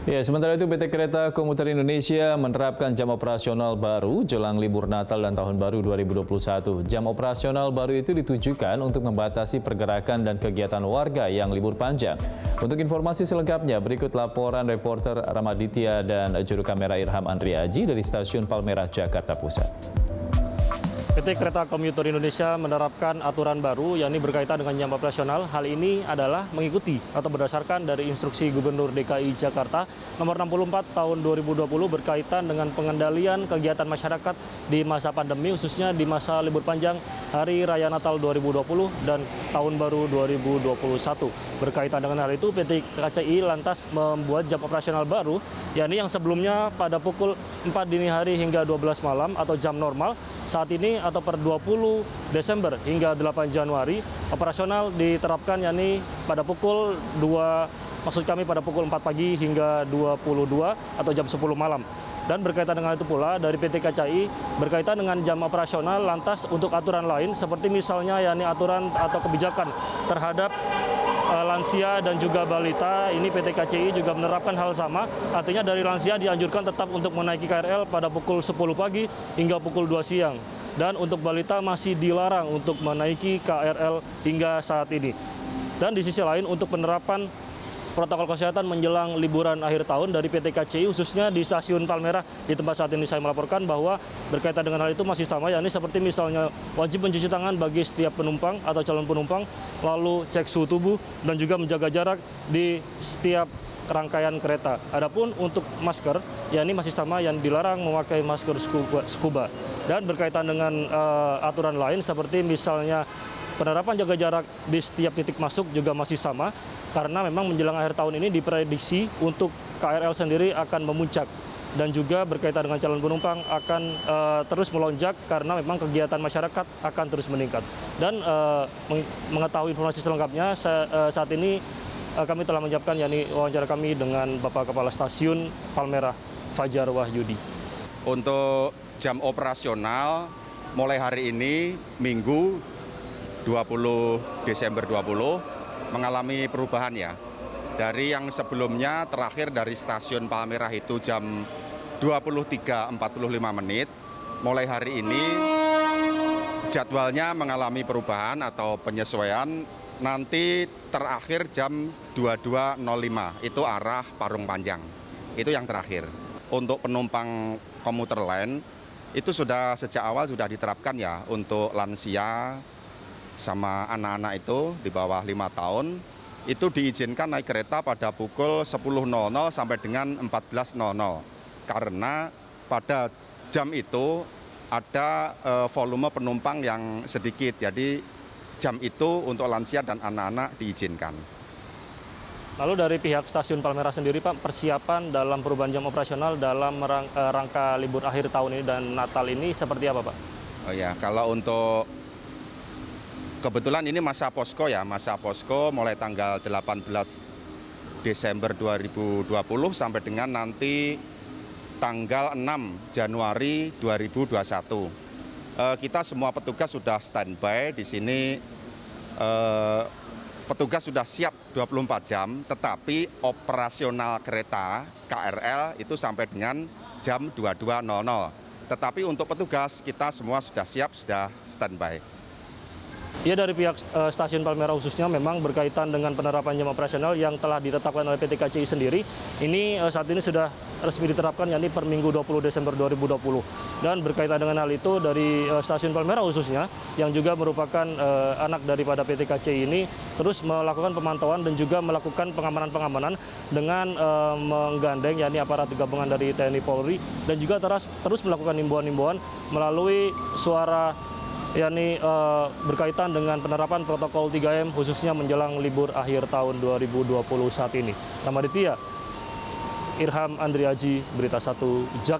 Ya, sementara itu PT Kereta Komuter Indonesia menerapkan jam operasional baru jelang libur Natal dan Tahun Baru 2021. Jam operasional baru itu ditujukan untuk membatasi pergerakan dan kegiatan warga yang libur panjang. Untuk informasi selengkapnya, berikut laporan reporter Ramaditya dan juru kamera Irham Andriaji dari Stasiun Palmerah, Jakarta Pusat. PT Kereta Komuter Indonesia menerapkan aturan baru yakni berkaitan dengan jam operasional. Hal ini adalah mengikuti atau berdasarkan dari instruksi Gubernur DKI Jakarta nomor 64 tahun 2020 berkaitan dengan pengendalian kegiatan masyarakat di masa pandemi, khususnya di masa libur panjang Hari Raya Natal 2020 dan Tahun Baru 2021. Berkaitan dengan hal itu, PT KCI lantas membuat jam operasional baru, yakni yang sebelumnya pada pukul 4 dini hari hingga 12 malam atau jam normal. Saat ini atau per 20 Desember hingga 8 Januari, operasional diterapkan yakni pada pukul 2, pada pukul 4 pagi hingga 22 atau jam 10 malam. Dan berkaitan dengan itu pula dari PT KCI berkaitan dengan jam operasional lantas untuk aturan lain seperti misalnya yakni aturan atau kebijakan terhadap lansia dan juga balita, ini PT KCI juga menerapkan hal sama. Artinya dari lansia dianjurkan tetap untuk menaiki KRL pada pukul 10 pagi hingga pukul 2 siang. Dan untuk balita masih dilarang untuk menaiki KRL hingga saat ini. Dan di sisi lain untuk penerapan protokol kesehatan menjelang liburan akhir tahun dari PT KCI khususnya di Stasiun Palmerah di tempat saat ini saya melaporkan bahwa berkaitan dengan hal itu masih sama, yakni seperti misalnya wajib mencuci tangan bagi setiap penumpang atau calon penumpang, lalu cek suhu tubuh dan juga menjaga jarak di setiap rangkaian kereta. Adapun untuk masker, yakni masih sama yang dilarang memakai masker scuba. Dan berkaitan dengan aturan lain seperti misalnya penerapan jaga jarak di setiap titik masuk juga masih sama, karena memang menjelang akhir tahun ini diprediksi untuk KRL sendiri akan memuncak. Dan juga berkaitan dengan calon penumpang akan terus melonjak karena memang kegiatan masyarakat akan terus meningkat. Dan mengetahui informasi selengkapnya, saat ini kami telah menyiapkan yakni wawancara kami dengan Bapak Kepala Stasiun Palmerah, Fajar Wahyudi. Untuk jam operasional mulai hari ini Minggu 20 Desember 20 mengalami perubahan ya. Dari yang sebelumnya terakhir dari Stasiun Palmerah itu jam 23.45 menit, mulai hari ini jadwalnya mengalami perubahan atau penyesuaian, nanti terakhir jam 22.05 itu arah Parung Panjang. Itu yang terakhir. Untuk penumpang komuter lain itu sudah sejak awal sudah diterapkan ya, untuk lansia sama anak-anak itu di bawah 5 tahun itu diizinkan naik kereta pada pukul 10.00 sampai dengan 14.00 karena pada jam itu ada volume penumpang yang sedikit, jadi jam itu untuk lansia dan anak-anak diizinkan. Lalu dari pihak Stasiun Palmerah sendiri Pak, persiapan dalam perubahan jam operasional dalam rangka libur akhir tahun ini dan Natal ini seperti apa Pak? Oh ya, kalau untuk kebetulan ini masa posko ya, masa posko mulai tanggal 18 Desember 2020 sampai dengan nanti tanggal 6 Januari 2021. Kita semua petugas sudah standby di sini, petugas sudah siap 24 jam, tetapi operasional kereta KRL itu sampai dengan jam 22.00. Tetapi untuk petugas kita semua sudah siap, sudah standby. Ya, dari pihak Stasiun Palmerah khususnya memang berkaitan dengan penerapan jam operasional yang telah ditetapkan oleh PT KCI sendiri. Ini saat ini sudah resmi diterapkan yakni per Minggu 20 Desember 2020. Dan berkaitan dengan hal itu dari Stasiun Palmerah khususnya yang juga merupakan anak daripada PT KCI ini terus melakukan pemantauan dan juga melakukan pengamanan-pengamanan dengan menggandeng yakni aparat gabungan dari TNI Polri dan juga terus melakukan himbauan-himbauan melalui suara yakni berkaitan dengan penerapan protokol 3M khususnya menjelang libur akhir tahun 2020 saat ini. Ramaditya, Irham Andriaji, Berita 1, Jakarta.